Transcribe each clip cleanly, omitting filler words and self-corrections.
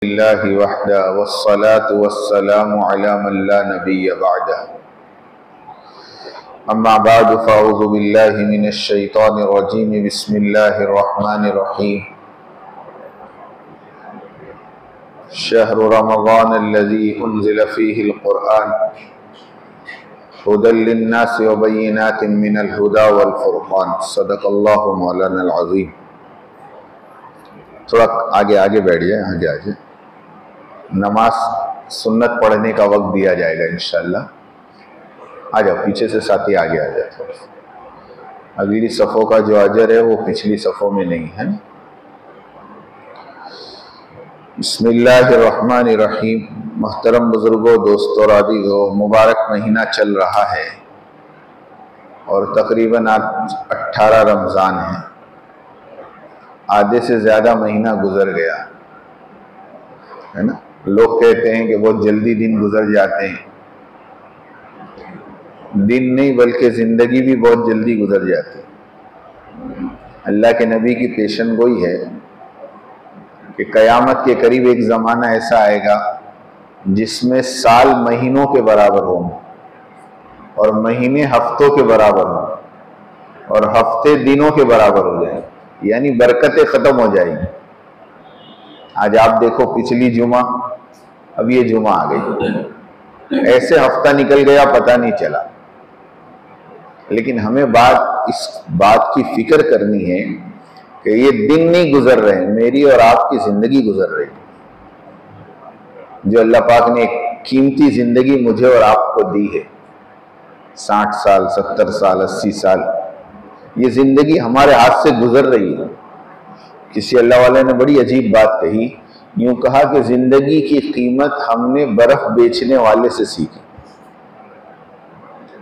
लिल्लाहि वहदा वस्सलातु वस्सलामु अला मन ला नबिय्य बअदा। अम्मा बअदु फ़अऊज़ु बिल्लाहि मिनश शैतानिर रजीम। बिस्मिल्लाहिर रहमानिर रहीम। शहरु रमज़ानल्लज़ी उन्ज़िल फ़ीहिल क़ुरआन हुदल लिन्नासि व बय्यिनातिन मिनल हुदा वल फ़ुरक़ान। सदक़ल्लाहु मौलानल अज़ीम। थोड़ा आगे आगे बैठ जाए, आगे आ जाए। नमाज सुन्नत पढ़ने का वक्त दिया जाएगा इंशाअल्लाह। आ जाओ, पीछे से साथी आगे आ जाए। थोड़ा अगली सफ़ों का जो अजर है वो पिछली सफ़ों में नहीं है। बिस्मिल्लाहिर्रहमानिर्रहीम। मोहतरम बुजुर्गों, दोस्तों, रादीगो, मुबारक महीना चल रहा है और तकरीबन आज 18 रमज़ान है। आधे से ज़्यादा महीना गुजर गया है ना। लोग कहते हैं कि बहुत जल्दी दिन गुजर जाते हैं। दिन नहीं बल्कि ज़िंदगी भी बहुत जल्दी गुजर जाती है। अल्लाह के नबी की पेशन गोई है कि क़यामत के करीब एक ज़माना ऐसा आएगा जिसमें साल महीनों के बराबर होंगे और महीने हफ्तों के बराबर हों और हफ्ते दिनों के बराबर हो जाएंगे, यानी बरकतें ख़त्म हो जाएगी। आज आप देखो, पिछली जुमा, अब ये जुमा आ गई, ऐसे हफ्ता निकल गया पता नहीं चला। लेकिन हमें इस बात की फिक्र करनी है कि ये दिन नहीं गुजर रहे, मेरी और आपकी जिंदगी गुजर रही, जो अल्लाह पाक ने एक कीमती जिंदगी मुझे और आपको दी है। 60 साल, 70 साल, 80 साल, ये जिंदगी हमारे हाथ से गुजर रही है। किसी अल्लाह वाले ने बड़ी अजीब बात कही, यूं कहा कि जिंदगी की कीमत हमने बर्फ बेचने वाले से सीखी।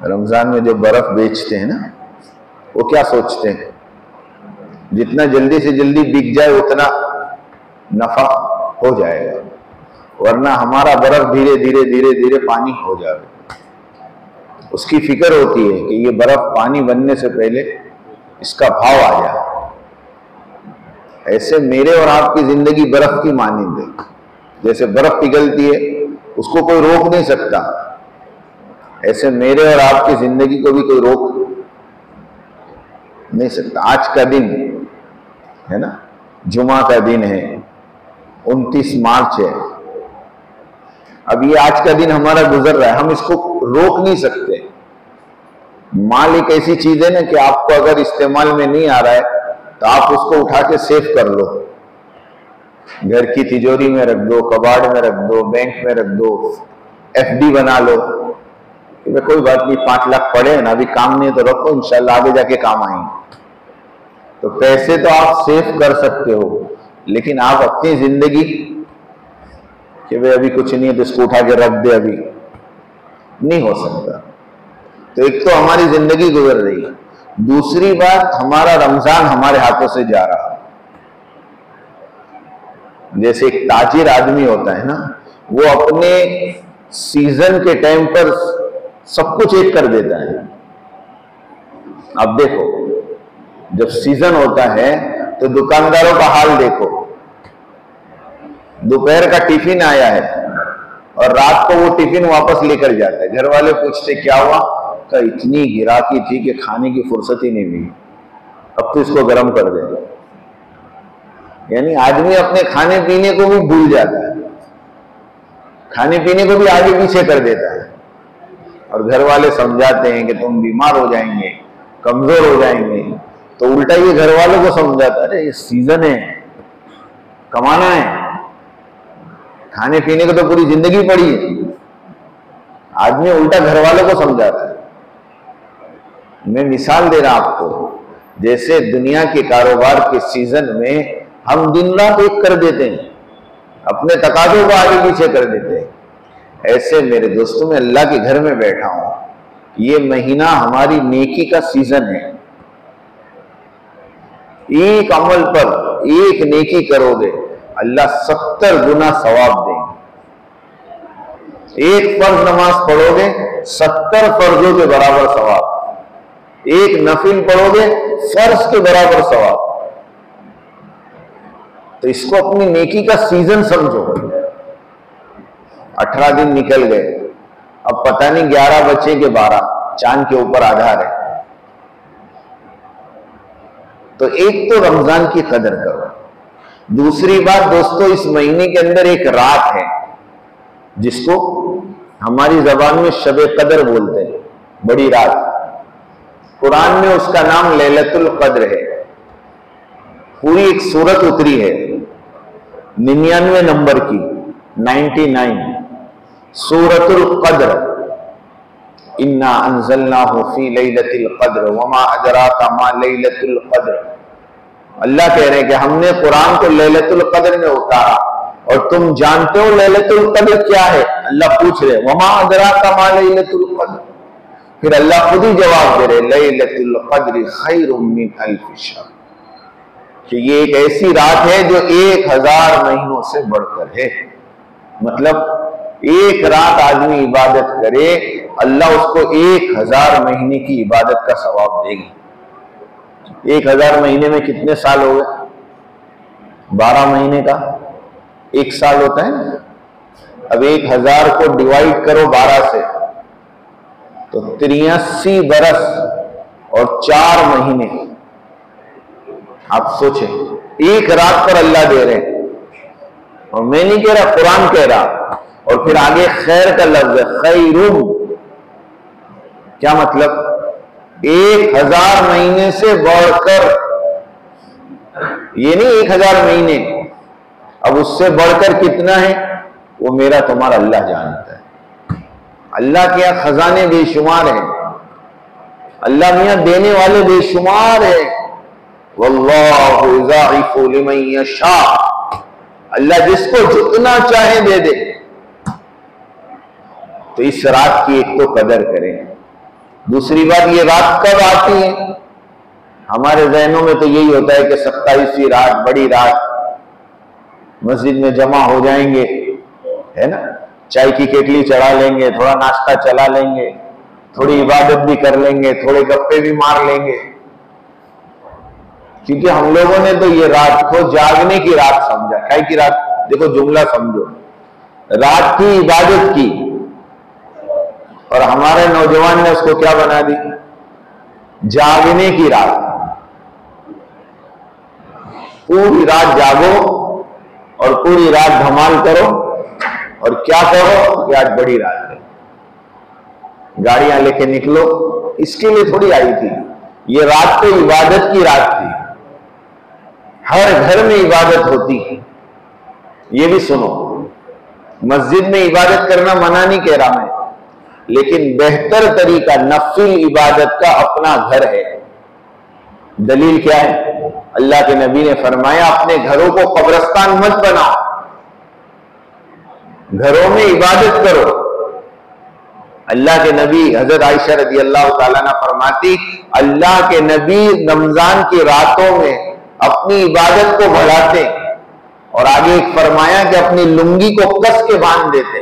रमजान में जो बर्फ बेचते हैं ना, वो क्या सोचते हैं, जितना जल्दी से जल्दी बिक जाए उतना नफा हो जाएगा, वरना हमारा बर्फ धीरे धीरे धीरे धीरे पानी हो जाएगा। उसकी फिक्र होती है कि ये बर्फ पानी बनने से पहले इसका भाव आ जाए। ऐसे मेरे और आपकी जिंदगी बर्फ की मानिंद है। जैसे बर्फ पिघलती है, उसको कोई रोक नहीं सकता, ऐसे मेरे और आपकी जिंदगी को भी कोई रोक नहीं सकता। आज का दिन है ना, जुमा का दिन है, 29 मार्च है। अब ये आज का दिन हमारा गुजर रहा है, हम इसको रोक नहीं सकते। माल एक ऐसी चीज है ना कि आपको अगर इस्तेमाल में नहीं आ रहा है तो आप उसको उठा के सेव कर लो, घर की तिजोरी में रख दो, कबाड़ में रख दो, बैंक में रख दो, FD बना लो। कोई बात नहीं, 5 लाख पड़े ना, अभी काम नहीं है तो रखो, इंशाल्लाह आगे जाके काम आएंगे। तो पैसे तो आप सेव कर सकते हो, लेकिन आप अपनी जिंदगी कि भाई अभी कुछ नहीं है तो इसको उठा के रख दे, अभी नहीं हो सकता। तो एक तो हमारी जिंदगी गुजर रही है, दूसरी बात हमारा रमजान हमारे हाथों से जा रहा है। जैसे एक ताजिर आदमी होता है ना, वो अपने सीजन के टाइम पर सब कुछ एक कर देता है। अब देखो, जब सीजन होता है तो दुकानदारों का हाल देखो। दोपहर का टिफिन आया है और रात को वो टिफिन वापस लेकर जाता है। घर वाले पूछते क्या हुआ, का इतनी गिराकी थी कि खाने की फुर्सत ही नहीं मिली, अब तो इसको गर्म कर दे। यानी आदमी अपने खाने पीने को भी भूल जाता है, खाने पीने को भी आगे पीछे कर देता है। और घर वाले समझाते हैं कि तुम बीमार हो जाएंगे, कमजोर हो जाएंगे, तो उल्टा ये घर वालों को समझाता है, अरे ये सीजन है, कमाना है, खाने पीने को तो पूरी जिंदगी पड़ी है। आदमी उल्टा घर वालों को समझाता है। मैं मिसाल दे रहा आपको, जैसे दुनिया के कारोबार के सीजन में हम दिन रात एक कर देते हैं, अपने तकाज़ों को आगे पीछे कर देते हैं, ऐसे मेरे दोस्तों में अल्लाह के घर में बैठा हूं, ये महीना हमारी नेकी का सीजन है। एक अमल पर एक नेकी करोगे, अल्लाह 70 गुना सवाब देंगे। एक फर्ज नमाज पढ़ोगे, 70 फर्जों के बराबर सवाब। एक नफिल पढ़ोगे, फर्ज के बराबर सवाब। तो इसको अपनी नेकी का सीजन समझो। 18 दिन निकल गए, अब पता नहीं 11 बचे के 12, चांद के ऊपर आधार है। तो एक तो रमजान की कदर करो। दूसरी बात दोस्तों, इस महीने के अंदर एक रात है जिसको हमारी जबान में शबे कदर बोलते हैं, बड़ी रात। कुरान में उसका नाम लैलतुल कद्र है। पूरी एक सूरत उतरी है 99 नंबर की, 99, सूरतुल कद्र। इन्ना अंज़लनाहु फी लैलतिल कद्र वमा अदराका मा लैलतुल कद्र। अल्लाह कह रहे हैं कि हमने कुरान को लैलतुल कद्र में उतारा, और तुम जानते हो लैलतुल कद्र क्या है? अल्लाह पूछ रहे वमा अदराका मा लैलतुल कद्र। फिर अल्लाह खुद ही जवाब दे रहे लैलतुल कद्र खैरुम मिन अल्फ शहर, कि ये एक ऐसी रात है जो 1000 महीनों से बढ़कर है। मतलब एक रात आदमी इबादत करे, अल्लाह उसको 1000 महीने की इबादत का सवाब देगी। 1000 महीने में कितने साल हो गए? 12 महीने का 1 साल होता है ना। अब 1000 को डिवाइड करो 12 से, तो 83 बरस और 4 महीने। आप सोचें, एक रात पर अल्लाह दे रहे हैं। और मैं नहीं कह रहा, कुरान कह रहा। और फिर आगे खैर का लफ्ज है, खैरुम। क्या मतलब? 1000 महीने से बढ़कर, ये नहीं 1000 महीने, अब उससे बढ़कर कितना है वो मेरा तुम्हारा अल्लाह जानता है। अल्लाह के यहां खजाने बेशुमार हैं, अल्लाह मियां देने वाले बेशुमार है। वल्लाहु युज़ाइफु लिमन यशा, अल्लाह जिसको जितना चाहे दे दे। तो इस रात की एक तो कदर करें। दूसरी बात, ये रात कब आती है? हमारे जहनों में तो यही होता है कि 27वीं रात, बड़ी रात, मस्जिद में जमा हो जाएंगे, है ना, चाय की केटली चढ़ा लेंगे, थोड़ा नाश्ता चला लेंगे, थोड़ी इबादत भी कर लेंगे, थोड़े गप्पे भी मार लेंगे। क्योंकि हम लोगों ने तो ये रात को जागने की रात समझा। क्या की रात? देखो जुमला समझो, रात की इबादत की, और हमारे नौजवान ने उसको क्या बना दी? जागने की रात। पूरी रात जागो और पूरी रात धमाल करो, और क्या करो कि आज बड़ी रात है, गाड़ियां लेके निकलो। इसके लिए थोड़ी आई थी ये रात, तो इबादत की रात थी। हर घर में इबादत होती है। ये भी सुनो, मस्जिद में इबादत करना मना नहीं कह रहा मैं, लेकिन बेहतर तरीका नफिल इबादत का अपना घर है। दलील क्या है? अल्लाह के नबी ने फरमाया, अपने घरों को कब्रिस्तान मत बनाओ, घरों में इबादत करो। अल्लाह के नबी हजरत आयशा रज़ी अल्लाह ताला अन्हा फरमाती, अल्लाह के नबी रमजान की रातों में अपनी इबादत को बढ़ाते, और आगे एक फरमाया कि अपनी लुंगी को कस के बांध देते।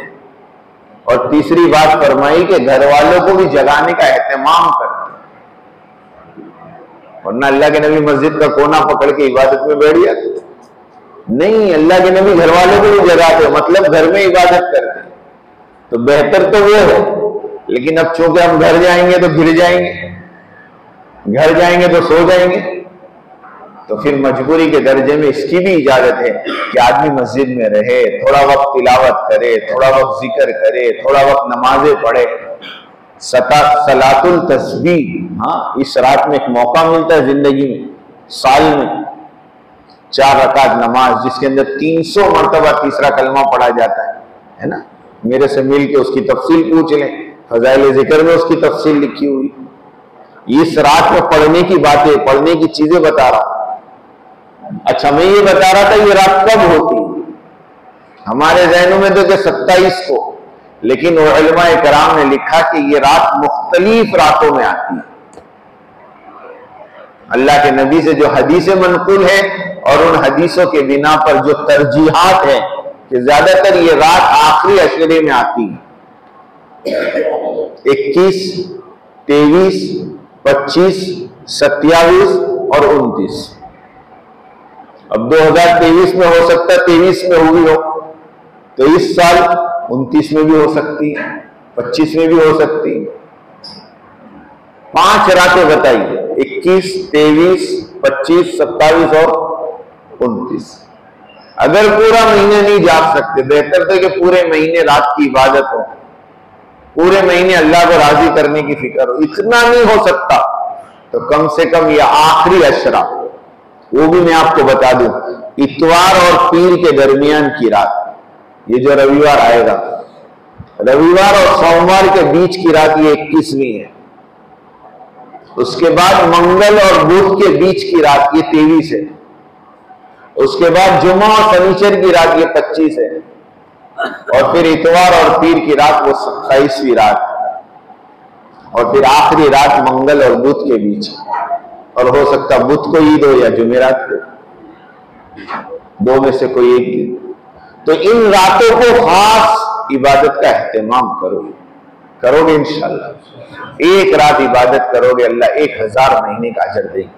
और तीसरी बात फरमाई कि घर वालों को भी जगाने का एहतमाम करते। वरना अल्लाह के नबी मस्जिद का कोना पकड़ के इबादत में बैठ जाते नहीं, अल्लाह के नबी घर वालों को भी जगाते, मतलब घर में इबादत करते। तो बेहतर तो वो है, लेकिन अब चूंकि हम घर जाएंगे तो गिर जाएंगे, घर जाएंगे तो सो जाएंगे, तो फिर मजबूरी के दर्जे में इसकी भी इजाजत है कि आदमी मस्जिद में रहे, थोड़ा वक्त तिलावत करे, थोड़ा वक्त जिक्र करे, थोड़ा वक्त नमाजें पढ़े, सलातुल तस्बीह। हाँ, इस रात में एक मौका मिलता है जिंदगी में, साल में 4 रकात नमाज, जिसके अंदर 300 मरतबा तीसरा कलमा पढ़ा जाता है ना। मेरे से मिल के उसकी तफसील पूछ लें, फजाइल जिक्र में उसकी तफसील लिखी हुई। इस रात में पढ़ने की बातें, पढ़ने की चीजें बता रहा हूं। अच्छा, मैं ये बता रहा था ये रात कब होती? हमारे ज़हनों में तो 27 को, लेकिन उलमाए कराम ने लिखा कि ये रात मुख्तलिफ रातों में आती है। अल्लाह के नबी से जो हदीसें मनकुल है और उन हदीसों के बिना पर जो तरजीहात है कि ज्यादातर ये रात आखिरी अशरे में आती है। 21, 23, 25, 27 और 29। अब 2023 में हो सकता है 23 में हुई हो, तो इस साल 29 में भी हो सकती है, 25 में भी हो सकती है। 5 रातें बताइए, 21, 23, 25, 27 और 29। अगर पूरा महीने नहीं जाग सकते, बेहतर था कि पूरे महीने रात की इबादत हो, पूरे महीने अल्लाह को राजी करने की फिक्र हो। इतना नहीं हो सकता तो कम से कम ये आखिरी अशरा, वो भी मैं आपको बता दूं, इतवार और पीर के दरमियान की रात, ये जो रविवार आएगा, रविवार और सोमवार के बीच की रात, ये 21वीं है। उसके बाद मंगल और बुध के बीच की रात, ये 23 है। उसके बाद जुमा और शनिचर की रात, ये 25 है। और फिर इतवार और पीर की रात, वो 27वीं रात। और फिर आखिरी रात मंगल और बुध के बीच, और हो सकता बुध को ईद हो या जुमेरात को, दो में से कोई एक दिन। तो इन रातों को खास इबादत का एहतमाम करोगे इंशाअल्लाह। एक रात इबादत करोगे, अल्लाह 1000 महीने का अजर देंगे।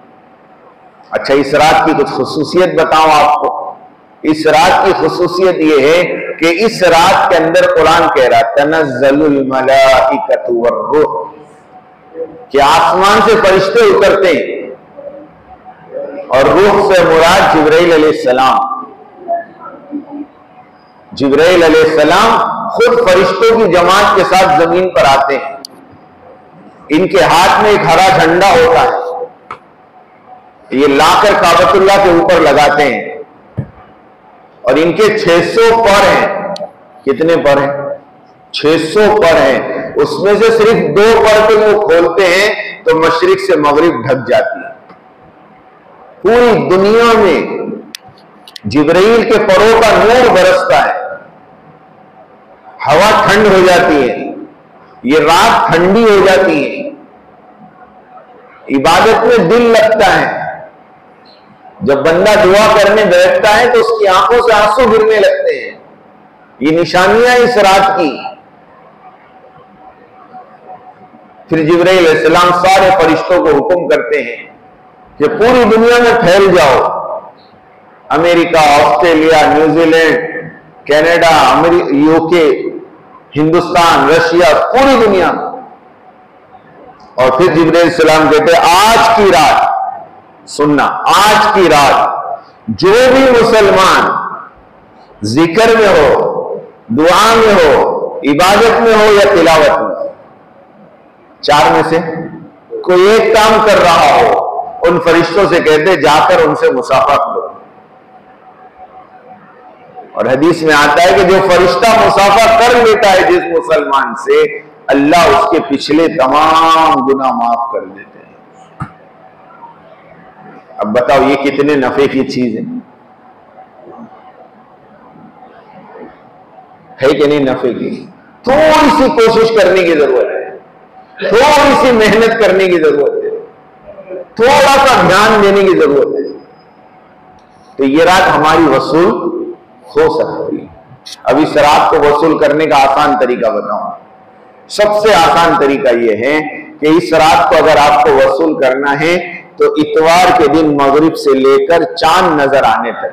अच्छा, इस रात की कुछ खुसूसियत बताऊं आपको। इस रात की खुसूसियत यह है कि इस रात के अंदर कुरान कह रहा तनज़्ज़लुल मलाइकतु वर्रूह, कि आसमान से फरिश्ते उतरते हैं, और रूह से मुराद जिब्राइल अलैहिस्सलाम। जिब्राइल अलैहिस्सलाम खुद फरिश्तों की जमात के साथ जमीन पर आते हैं। इनके हाथ में एक हरा झंडा होता है, ये लाकर काबतुल्लाह के ऊपर लगाते हैं, और इनके 600 पर हैं। कितने पर हैं? 600 पर हैं। उसमें से सिर्फ 2 पर को वो खोलते हैं तो मशरिक से मगरिब ढक जाती है। पूरी दुनिया में जिब्राइल के परों का नूर बरसता है, हवा ठंड हो जाती है, ये रात ठंडी हो जाती है, इबादत में दिल लगता है। जब बंदा दुआ करने बैठता है तो उसकी आंखों से आंसू गिरने लगते हैं। ये निशानियां इस रात की। फिर जिब्राइल अलैहिस्सलाम सारे फरिश्तों को हुक्म करते हैं कि पूरी दुनिया में फैल जाओ। America, Australia, New Zealand, Canada, UK, Hindustan, Russia, पूरी दुनिया। और फिर जिब्राइल अलैहिस्सलाम कहते आज की रात, सुनना, आज की रात जो भी मुसलमान जिक्र में हो, दुआ में हो, इबादत में हो या तिलावत में, 4 में से कोई एक काम कर रहा हो, उन फरिश्तों से कहते जाकर उनसे मुसाफा करो। और हदीस में आता है कि जो फरिश्ता मुसाफा कर लेता है जिस मुसलमान से, अल्लाह उसके पिछले तमाम गुनाह माफ कर देते हैं। अब बताओ ये कितने नफे की चीज है कि नहीं? नफे की। थोड़ी सी कोशिश करने की जरूरत है, थोड़ी सी मेहनत करने की जरूरत है, थोड़ा सा ध्यान देने की जरूरत है, तो ये रात हमारी वसूल हो सकती है। अब इस रात को वसूल करने का आसान तरीका बताऊं। सबसे आसान तरीका यह है कि इस रात को अगर आपको वसूल करना है तो इतवार के दिन मगरिब से लेकर चांद नजर आने तक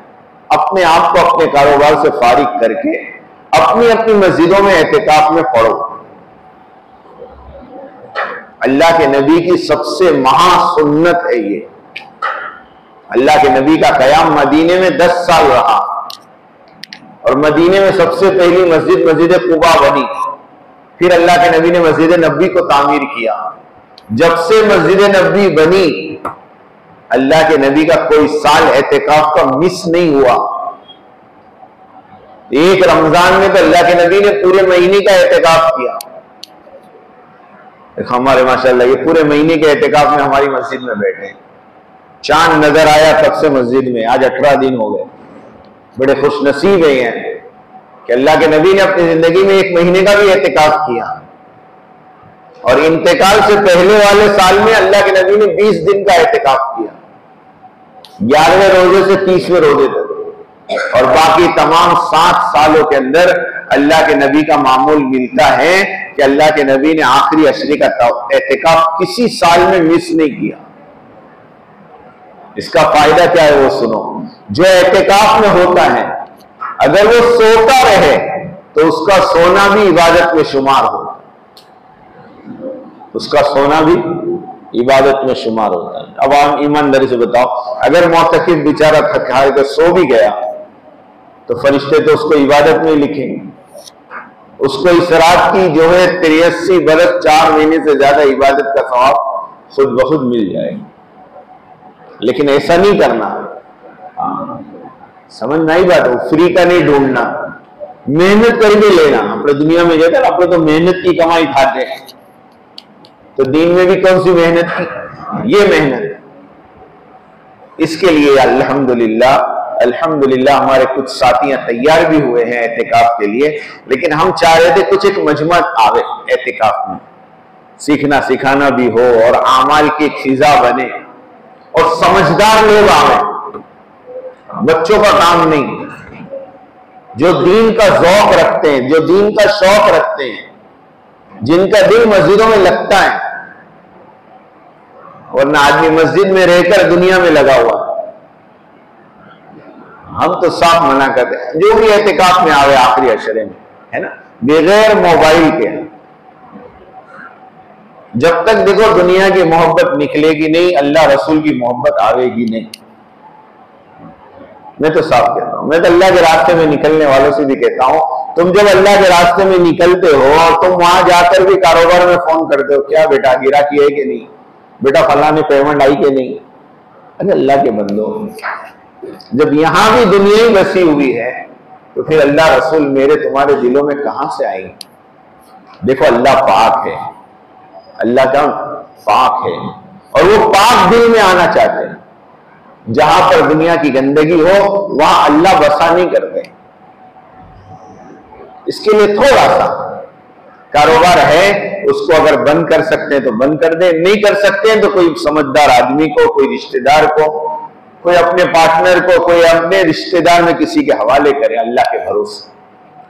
अपने आप को अपने कारोबार से फारिग करके अपनी अपनी मस्जिदों में एहतिकाफ में पढ़ो। अल्लाह के नबी की सबसे महासुन्नत है ये। अल्लाह के नबी का कयाम मदीने में 10 साल रहा, और मदीने में सबसे पहली मस्जिद कुबा बनी। फिर अल्लाह के नबी ने मस्जिद नबी को तामीर किया। जब से मस्जिद नबी बनी, अल्लाह के नबी का कोई साल एहतिकाफ का मिस नहीं हुआ। एक रमजान में तो अल्लाह के नबी ने पूरे महीने का एहतिकाफ किया। हमारे माशाल्लाह ये पूरे महीने के एहतिकाफ में हमारी मस्जिद में बैठे हैं। चांद नजर आया तब से मस्जिद में, आज 18 दिन हो गए। बड़े खुश नसीब हैं कि अल्लाह के नबी ने अपनी जिंदगी में 1 महीने का भी एहतिकाफ किया। और इंतकाल से पहले वाले साल में अल्लाह के नबी ने 20 दिन का एहतिकाफ किया, 11वें रोजे से 30वें रोजे तक। और बाकी तमाम 7 सालों के अंदर अल्लाह के नबी का मामूल मिलता है कि अल्लाह के नबी ने आखिरी अशरे का एहतिकाफ किसी साल में मिस नहीं किया। इसका फायदा क्या है वो सुनो। जो एहतिकाफ में होता है, अगर वो सोता रहे तो उसका सोना भी इबादत में शुमार होता है, उसका सोना भी इबादत में शुमार होता है। अब आप ईमानदारी से बताओ, अगर मोतकिफ बेचारा थका है तो सो भी गया तो फरिश्ते तो उसको इबादत में लिखेंगे, उसको इस रात की जो है 83 बरस 4 महीने से ज्यादा इबादत का सवाब खुद ब खुद मिल जाएगा। लेकिन ऐसा नहीं करना, समझ नहीं बात हो, फ्री का नहीं ढूंढना, मेहनत करके लेना। अपने दुनिया में जाकर अपने तो मेहनत की कमाई खाते हैं, तो दीन में भी कौन सी मेहनत की, ये मेहनत। इसके लिए अल्हम्दुलिल्लाह अल्हम्दुलिल्लाह हमारे कुछ साथियां तैयार भी हुए हैं एहतिकाफ के लिए, लेकिन हम चाह रहे थे कुछ एक मजमा आवे एहतिकाफ में, सीखना सिखाना भी हो और आमाल की एक फिजा बने और समझदार लोग आवे, बच्चों का काम नहीं, जो दीन का ज़ौक़ रखते हैं, जो दीन का शौक रखते हैं, जिनका दिल मस्जिदों में लगता है। वरना आदमी मस्जिद में रहकर दुनिया में लगा हुआ। हम तो साफ मना करते हैं जो भी एहतिकाफ में आवे आखिरी अशरे में, है ना, बगैर मोबाइल के। जब तक देखो दुनिया की मोहब्बत निकलेगी नहीं, अल्लाह रसूल की मोहब्बत आवेगी नहीं। मैं तो साफ कहता हूं, मैं तो अल्लाह के रास्ते में निकलने वालों से भी कहता हूं, तुम जब अल्लाह के रास्ते में निकलते हो और तुम वहां जाकर भी कारोबार में फोन करते हो, क्या बेटा गिराकी है कि नहीं, बेटा फला ने पेमेंट आई कि नहीं। अरे अल्लाह के बंदो, जब यहां भी दुनिया ही बसी हुई है तो फिर अल्लाह रसूल मेरे तुम्हारे दिलों में कहां से आएंगे। देखो अल्लाह पाक है, अल्लाह का पाक है और वो पाक दिल में आना चाहते हैं। जहां पर दुनिया की गंदगी हो वहां अल्लाह बसा नहीं करते। इसके लिए थोड़ा सा कारोबार है, उसको अगर बंद कर सकते हैं तो बंद कर दें, नहीं कर सकते हैं तो कोई समझदार आदमी को, कोई रिश्तेदार को, कोई अपने पार्टनर को, कोई अपने रिश्तेदार में किसी के हवाले करें। अल्लाह के भरोसे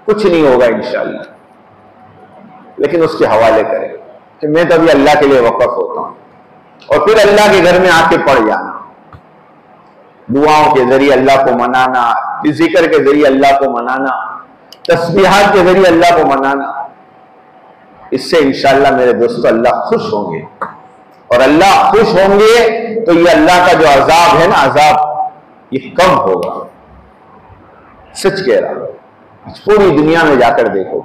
कुछ नहीं होगा इंशाअल्लाह, लेकिन उसके हवाले करें कि मैं तो अभी अल्लाह के लिए वक़्फ़ होता हूं। और फिर अल्लाह के घर में आके पड़ जाना, दुआओं के जरिए अल्लाह को मनाना, जिक्र के जरिए अल्लाह को मनाना, तस्बीहात के जरिए अल्लाह को मनाना। इससे इंशाअल्लाह मेरे दोस्तों अल्लाह खुश होंगे, और अल्लाह खुश होंगे तो ये अल्लाह का जो अजाब है ना, अजाब ये कम होगा। सच कह रहा हूं, पूरी दुनिया में जाकर देखो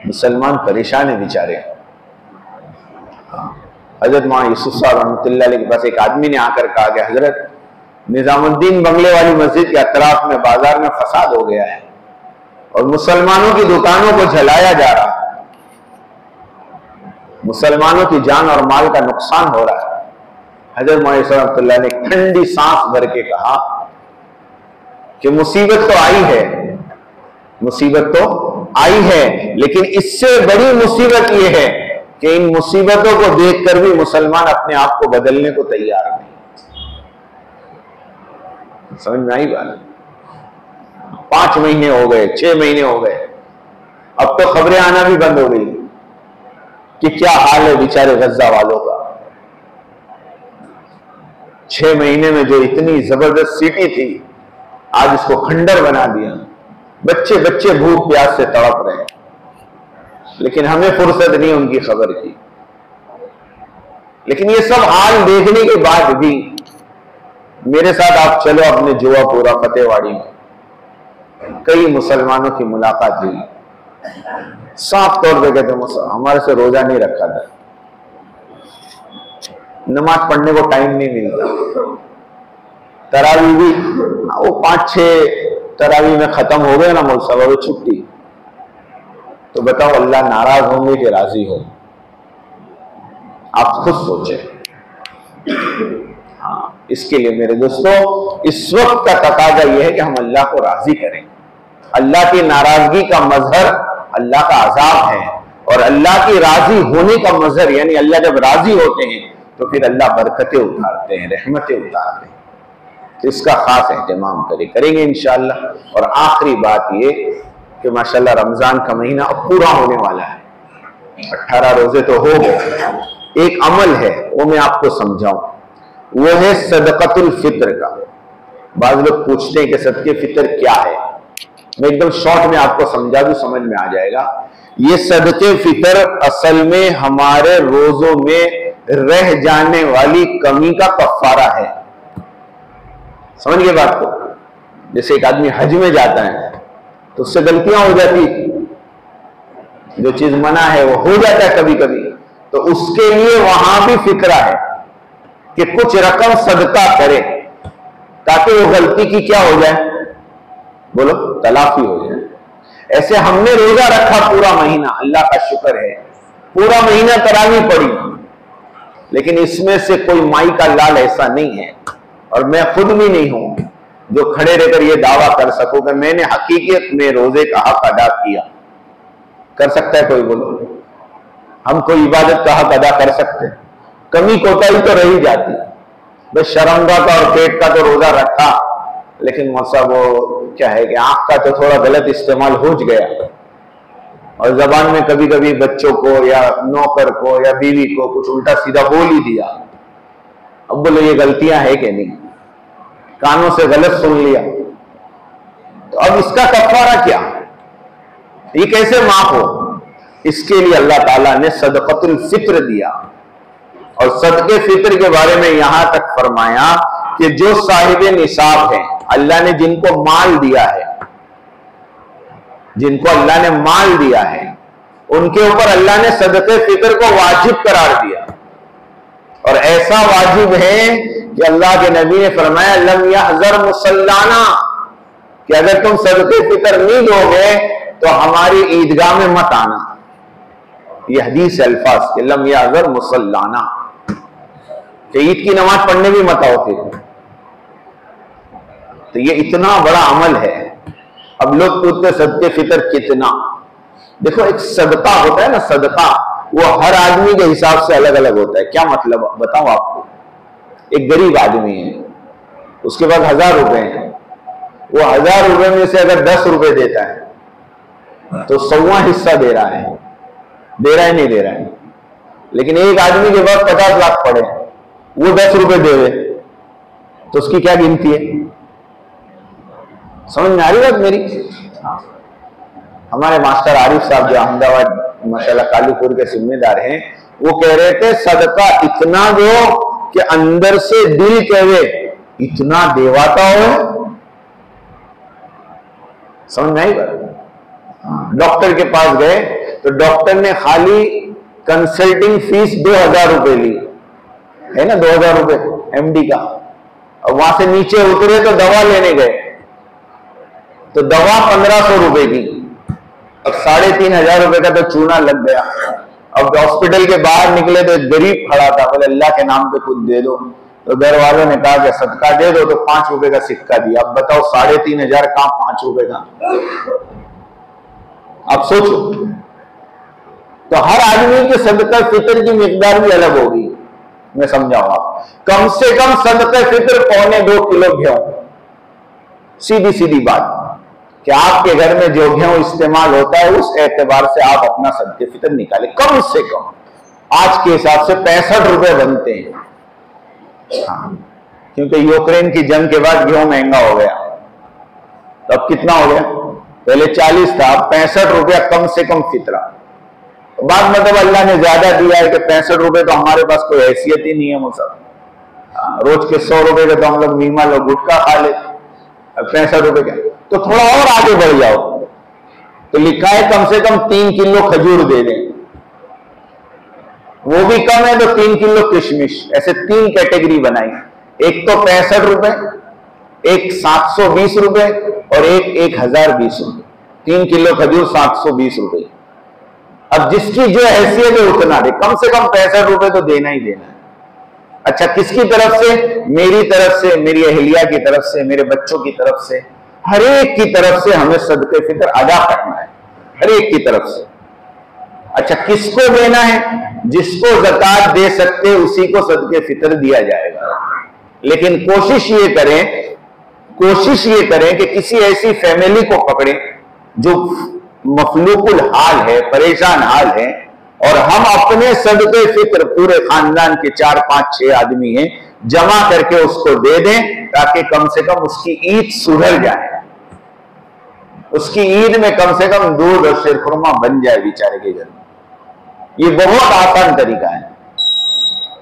मुसलमान परेशान है बेचारे। हजरत मौलाना यूसुफ साहब रहमतुल्लाह अलैह के पास एक आदमी ने आकर कहा कि हजरत, निजामुद्दीन बंगले वाली मस्जिद के अतराफ में बाजार में फसाद हो गया है और मुसलमानों की दुकानों को जलाया जा रहा है, मुसलमानों की जान और माल का नुकसान हो रहा है। हजरत मौलाना ने ठंडी सांस भर के कहा कि मुसीबत तो आई है, मुसीबत तो आई है, लेकिन इससे बड़ी मुसीबत यह है कि इन मुसीबतों को देखकर भी मुसलमान अपने आप को बदलने को तैयार नहीं। समझ में आई बात? 5 महीने हो गए, 6 महीने हो गए, अब तो खबरें आना भी बंद हो गई कि क्या हाल है बेचारे गज्जा वालों का। 6 महीने में जो इतनी जबरदस्त सिटी थी, आज इसको खंडर बना दिया। बच्चे बच्चे भूख प्यास से तड़प रहे हैं, लेकिन हमें फुर्सत नहीं उनकी खबर की। लेकिन ये सब हाल देखने के बाद भी मेरे साथ आप चलो अपने जुआपुरा फतेहवाड़ी में, कई मुसलमानों की मुलाकात हुई। साफ तौर पे कहते हमारे से रोजा नहीं रखा था, नमाज पढ़ने को टाइम नहीं मिलता, तरावी भी वो 5-6 तरावी में खत्म हो गए ना मौलवी साहब, छुट्टी। तो बताओ अल्लाह नाराज होंगे कि राजी हो? आप खुद सोचे। हाँ, इसके लिए मेरे दोस्तों इस वक्त का तकाजा यह है कि हम अल्लाह को राजी करें। अल्लाह की नाराजगी का मजहर अल्लाह का अजाब है, और अल्लाह की राजी होने का मजहर यानी अल्लाह जब राजी होते हैं तो फिर अल्लाह बरकतें उतारते हैं, रहमतें उतारते हैं। तो इसका खास एहतमाम करेंगे इंशाअल्लाह। और आखिरी बात ये कि माशाअल्लाह रमजान का महीना अब पूरा होने वाला है, 18 रोजे तो हो गए। एक अमल है वो मैं आपको समझाऊं, वो है सदक़तुल फित्र का। बाज़ लोग पूछते हैं कि सदक़े फित्र क्या है, मैं एकदम शॉर्ट में आपको समझा दूं, समझ में आ जाएगा। ये सदके फितर असल में हमारे रोजों में रह जाने वाली कमी का कफ्फारा है। समझ गए बात को? जैसे एक आदमी हज में जाता है तो उससे गलतियां हो जाती, जो चीज मना है वो हो जाता है कभी कभी, तो उसके लिए वहां भी फिक्रा है कि कुछ रकम सदका करे ताकि वो गलती की क्या हो जाए, बोलो, तलाफी हो जाए। ऐसे हमने रोजा रखा पूरा महीना, अल्लाह का शुक्र है, पूरा महीना तरावी पड़ी, लेकिन इसमें से कोई माई का लाल ऐसा नहीं है, और मैं खुद भी नहीं हूं जो खड़े रहकर यह दावा कर सकूं कि मैंने हकीकत में रोजे का हक अदा किया। कर सकता है कोई? बोलो, हम कोई इबादत का हक अदा कर सकते हैं? कमी कोताही तो रही जाती, बस शर्मगा का और पेट का तो रोजा रखा, लेकिन मतलब वो क्या है कि आंख का तो थोड़ा गलत इस्तेमाल हो गया, और जबान में कभी कभी बच्चों को या नौकर को या बीवी को कुछ उल्टा सीधा बोल ही दिया। अब बोलो ये गलतियां है कि नहीं? कानों से गलत सुन लिया, तो अब इसका कफ्फारा क्या? ये कैसे माफ हो? इसके लिए अल्लाह ताला ने सदक़तुल फित्र दिया, और सदके फित्र के बारे में यहां तक फरमाया कि जो साहिब निसाब हैं, अल्लाह ने जिनको माल दिया है, जिनको अल्लाह ने माल दिया है, उनके ऊपर अल्लाह ने सदके फित्र को वाजिब करार दिया। और ऐसा वाजिब है कि अल्लाह के नबी ने फरमाया लम यहज़र मुसल्लाना, कि अगर तुम सदके फित्र नहीं दोगे तो हमारी ईदगाह में मत आना। यह हदीस अल्फाज के लम यहज़र मुसल्लाना, कि ईद की नमाज पढ़ने भी मत आओ फिर। तो ये इतना बड़ा अमल है। अब लोग पूछते सदके फितर कितना? देखो, एक सदका होता है ना, सदका वो हर आदमी के हिसाब से अलग अलग होता है। क्या मतलब बताऊं आपको? एक गरीब आदमी है, उसके पास 1000 रुपए हैं, वो 1000 रुपए में से अगर 10 रुपए देता है तो 100वां हिस्सा दे रहा है, दे रहा है नहीं दे रहा है। लेकिन एक आदमी के पास 50 लाख पड़े, वो 10 रुपए दे तो उसकी क्या गिनती है? समझ में आ रही बात मेरी? हमारे मास्टर आरिफ साहब जो अहमदाबाद माशाल्लाह कालूपुर के जिम्मेदार हैं, वो कह रहे थे सदका इतना दो कि अंदर से दिल कहे इतना देवाता हो। समझ में आई बात? डॉक्टर के पास गए तो डॉक्टर ने खाली कंसल्टिंग फीस 2000 रुपए ली है ना, 2000 रुपए एमडी का। और वहां से नीचे उतरे तो दवा लेने गए तो दवा 1500 रुपए की, अब 3500 रुपए का तो चूना लग गया। अब हॉस्पिटल के बाहर निकले तो एक गरीब खड़ा था, बोले अल्लाह के नाम पे कुछ दे दो। तो घर वालों ने कहा कि सदका दे दो, तो 5 रुपए का सिक्का दिया। अब बताओ 3500 कहां 5 रुपए का? अब सोचो, तो हर आदमी के सदका फितर की मिकदार भी अलग होगी। मैं समझाऊं आप, कम से कम सदका फितर 1.25 किलो गेहूं, सीधी सीधी बात, कि आपके घर में जो गेहूं इस्तेमाल होता है उस एतबार से आप अपना सदके फितर निकालें। कम से कम आज के हिसाब से 65 रुपए बनते हैं। हाँ, क्योंकि यूक्रेन की जंग के बाद गेहूं महंगा हो गया, तो अब कितना हो गया? पहले 40 था, अब 65 रुपया कम से कम फितरा। बात मतलब अल्लाह ने ज्यादा दिया है कि 65 रुपए तो हमारे पास कोई हैसियत ही नहीं है। मुसलमान रोज के 100 रुपए के तो हम लोग मीमा लोग गुटखा खा लेते, अब 65 रुपए का। तो थोड़ा और आगे बढ़ जाओ तो लिखा है कम से कम 3 किलो खजूर दे दें, वो भी कम है तो 3 किलो किशमिश। ऐसे 3 कैटेगरी बनाई, एक तो 65 रुपए, एक 720 रुपए और एक 1020 रुपए। 3 किलो खजूर 720 रुपए। अब जिसकी जो हैसियत है उतना दे, कम से कम 65 रुपए तो देना ही देना है। अच्छा, किसकी तरफ से? मेरी तरफ से, मेरी अहलिया की तरफ से, मेरे बच्चों की तरफ से, हर एक की तरफ से हमें सदके फितर अदा करना है, हर एक की तरफ से। अच्छा, किसको देना है? जिसको ज़कात दे सकते उसी को सदके फितर दिया जाएगा। लेकिन कोशिश ये करें कि किसी ऐसी फैमिली को पकड़ें जो मफलूकुल हाल है, परेशान हाल है, और हम अपने सदके फितर पूरे खानदान के 4, 5, 6 आदमी हैं, जमा करके उसको दे दें ताकि कम से कम उसकी ईद सुधर जाए। उसकी ईद में कम से कम दूध और शिरखुरमा बन जाए बेचारे के घर में। ये बहुत आसान तरीका है।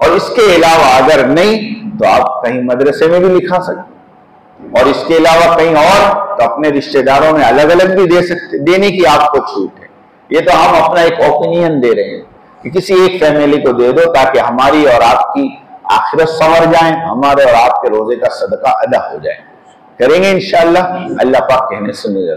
और इसके अलावा अगर नहीं तो आप कहीं मदरसे में भी लिखा सकते, और इसके अलावा कहीं और तो अपने रिश्तेदारों में अलग अलग भी दे सकते, देने की आपको छूट है। ये तो हम अपना एक ओपिनियन दे रहे हैं कि किसी एक फैमिली को दे दो ताकि हमारी और आपकी आखिरत संवर जाए, हमारे और आपके रोजे का सदका अदा हो जाए। करेंगे इंशाअल्लाह। अल्लाह पाक कहने सुनिए।